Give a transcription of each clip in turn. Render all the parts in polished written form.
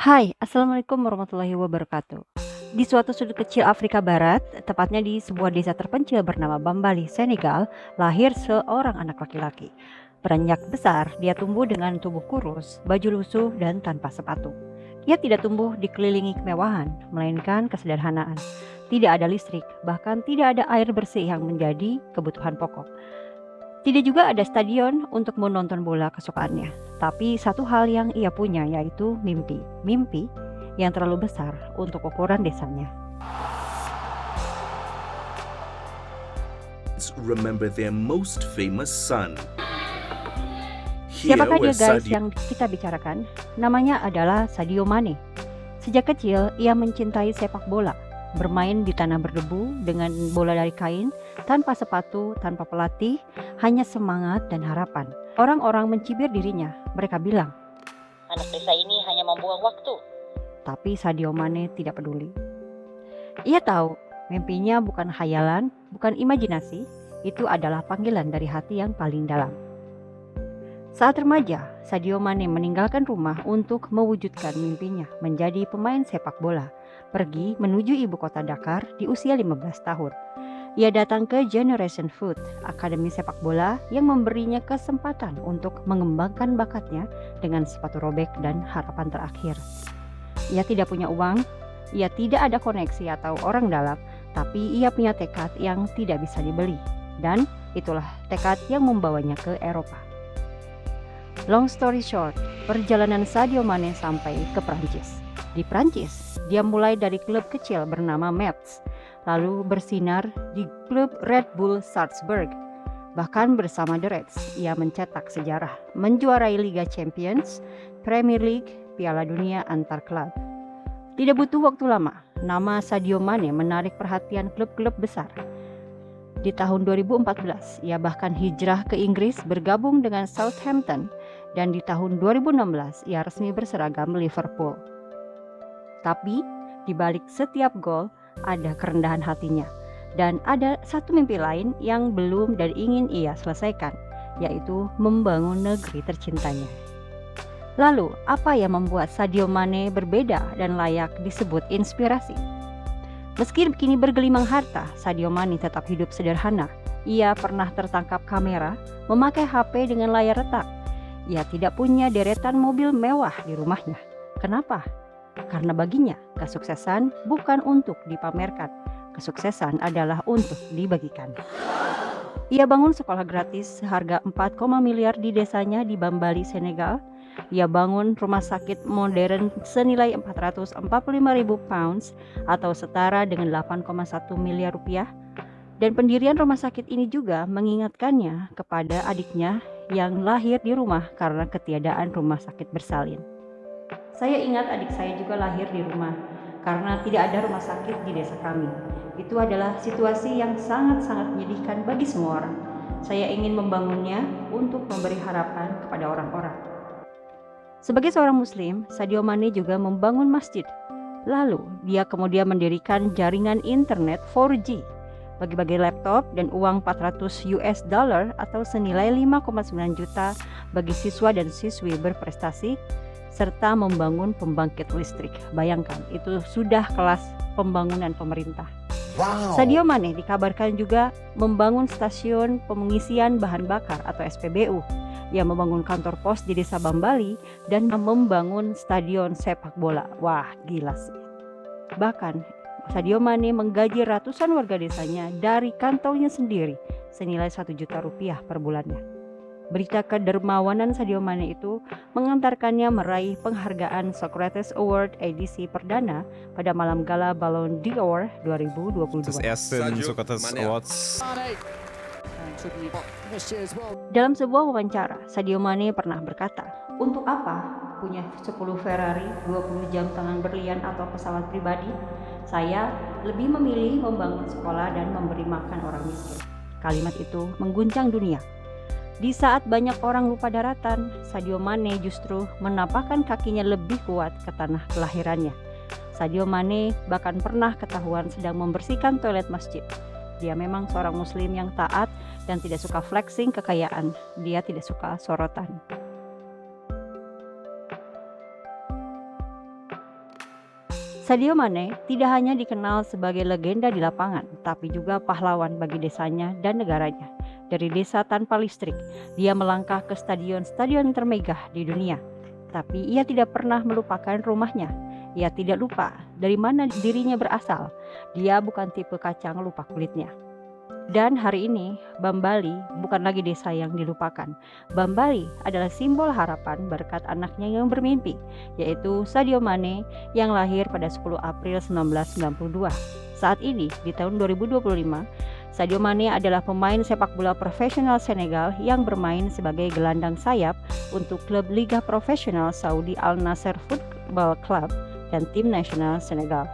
Hai, Assalamualaikum warahmatullahi wabarakatuh. Di suatu sudut kecil Afrika Barat, tepatnya di sebuah desa terpencil bernama Bambali, Senegal, lahir seorang anak laki-laki. Beranjak besar, dia tumbuh dengan tubuh kurus, baju lusuh, dan tanpa sepatu. Dia tidak tumbuh dikelilingi kemewahan, melainkan kesederhanaan. Tidak ada listrik, bahkan tidak ada air bersih yang menjadi kebutuhan pokok. Tidak juga ada stadion untuk menonton bola kesukaannya. Tapi satu hal yang ia punya yaitu mimpi. Mimpi yang terlalu besar untuk ukuran desanya. Remember their most famous son. Siapakah dia guys yang kita bicarakan? Namanya adalah Sadio Mane. Sejak kecil ia mencintai sepak bola. Bermain di tanah berdebu dengan bola dari kain, tanpa sepatu, tanpa pelatih, hanya semangat dan harapan. Orang-orang mencibir dirinya. Mereka bilang, anak desa ini hanya membuang waktu. Tapi Sadio Mane tidak peduli. Ia tahu, mimpinya bukan khayalan, bukan imajinasi, itu adalah panggilan dari hati yang paling dalam. Saat remaja, Sadio Mane meninggalkan rumah untuk mewujudkan mimpinya menjadi pemain sepak bola. Pergi menuju ibu kota Dakar di usia 15 tahun. Ia datang ke Generation Foot, akademi sepak bola yang memberinya kesempatan untuk mengembangkan bakatnya dengan sepatu robek dan harapan terakhir. Ia tidak punya uang, ia tidak ada koneksi atau orang dalam, tapi ia punya tekad yang tidak bisa dibeli. Dan itulah tekad yang membawanya ke Eropa. Long story short, perjalanan Sadio Mane sampai ke Prancis. Di Prancis, dia mulai dari klub kecil bernama Metz, lalu bersinar di klub Red Bull Salzburg. Bahkan bersama The Reds, ia mencetak sejarah, menjuarai Liga Champions, Premier League, Piala Dunia antar klub. Tidak butuh waktu lama, nama Sadio Mane menarik perhatian klub-klub besar. Di tahun 2014, ia bahkan hijrah ke Inggris bergabung dengan Southampton, dan di tahun 2016 ia resmi berseragam Liverpool. Tapi di balik setiap gol ada kerendahan hatinya, dan ada satu mimpi lain yang belum dan ingin ia selesaikan, yaitu membangun negeri tercintanya. Lalu, apa yang membuat Sadio Mane berbeda dan layak disebut inspirasi? Meski kini bergelimang harta, Sadio Mane tetap hidup sederhana. Ia pernah tertangkap kamera memakai HP dengan layar retak. Ia tidak punya deretan mobil mewah di rumahnya. Kenapa? Karena baginya, kesuksesan bukan untuk dipamerkan. Kesuksesan adalah untuk dibagikan. Ia bangun sekolah gratis seharga 4, miliar di desanya di Bambali, Senegal. Ia bangun rumah sakit modern senilai 445.000 pounds atau setara dengan 8,1 miliar rupiah. Dan pendirian rumah sakit ini juga mengingatkannya kepada adiknya yang lahir di rumah karena ketiadaan rumah sakit bersalin. Saya ingat adik saya juga lahir di rumah karena tidak ada rumah sakit di desa kami. Itu adalah situasi yang sangat-sangat menyedihkan bagi semua orang. Saya ingin membangunnya untuk memberi harapan kepada orang-orang. Sebagai seorang muslim, Sadio Mane juga membangun masjid. Lalu, dia kemudian mendirikan jaringan internet 4G, bagi-bagi laptop dan uang 400 US dollar atau senilai 5,9 juta bagi siswa dan siswi berprestasi, serta membangun pembangkit listrik. Bayangkan, itu sudah kelas pembangunan pemerintah. Wow. Sadio Mane dikabarkan juga membangun stasiun pengisian bahan bakar atau SPBU. Ia membangun kantor pos di desa Bambali dan membangun stadion sepak bola. Wah, gila sih. Bahkan, Sadio Mane menggaji ratusan warga desanya dari kantongnya sendiri senilai 1 juta rupiah per bulannya. Berita kedermawanan Sadio Mane itu mengantarkannya meraih penghargaan Socrates Award edisi perdana pada malam gala Ballon d'Or 2022. Socrates Awards. Dalam sebuah wawancara, Sadio Mane pernah berkata, "Untuk apa punya 10 Ferrari, 20 jam tangan berlian atau pesawat pribadi? Saya lebih memilih membangun sekolah dan memberi makan orang miskin." Kalimat itu mengguncang dunia. Di saat banyak orang lupa daratan, Sadio Mane justru menapakkan kakinya lebih kuat ke tanah kelahirannya. Sadio Mane bahkan pernah ketahuan sedang membersihkan toilet masjid. Dia memang seorang muslim yang taat dan tidak suka flexing kekayaan. Dia tidak suka sorotan. Sadio Mane tidak hanya dikenal sebagai legenda di lapangan, tapi juga pahlawan bagi desanya dan negaranya. Dari desa tanpa listrik, dia melangkah ke stadion-stadion termegah di dunia. Tapi ia tidak pernah melupakan rumahnya. Ia tidak lupa dari mana dirinya berasal. Dia bukan tipe kacang lupa kulitnya. Dan hari ini, Bambali bukan lagi desa yang dilupakan. Bambali adalah simbol harapan berkat anaknya yang bermimpi, yaitu Sadio Mane yang lahir pada 10 April 1992. Saat ini, di tahun 2025, Sadio Mane adalah pemain sepak bola profesional Senegal yang bermain sebagai gelandang sayap untuk klub Liga Profesional Saudi Al Nassr Football Club dan tim nasional Senegal.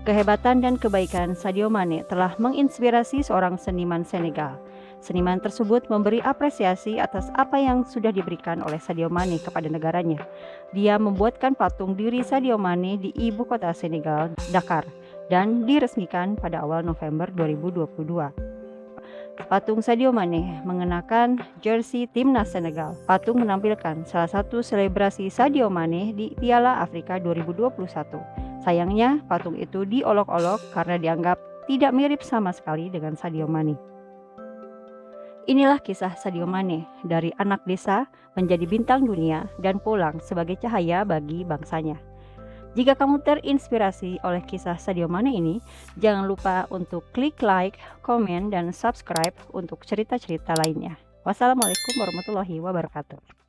Kehebatan dan kebaikan Sadio Mane telah menginspirasi seorang seniman Senegal. Seniman tersebut memberi apresiasi atas apa yang sudah diberikan oleh Sadio Mane kepada negaranya. Dia membuatkan patung diri Sadio Mane di ibu kota Senegal, Dakar, dan diresmikan pada awal November 2022. Patung Sadio Mane mengenakan jersey timnas Senegal. Patung menampilkan salah satu selebrasi Sadio Mane di Piala Afrika 2021. Sayangnya, patung itu diolok-olok karena dianggap tidak mirip sama sekali dengan Sadio Mane. Inilah kisah Sadio Mane, dari anak desa menjadi bintang dunia dan pulang sebagai cahaya bagi bangsanya. Jika kamu terinspirasi oleh kisah Sadio Mane ini, jangan lupa untuk klik like, komen, dan subscribe untuk cerita-cerita lainnya. Wassalamualaikum warahmatullahi wabarakatuh.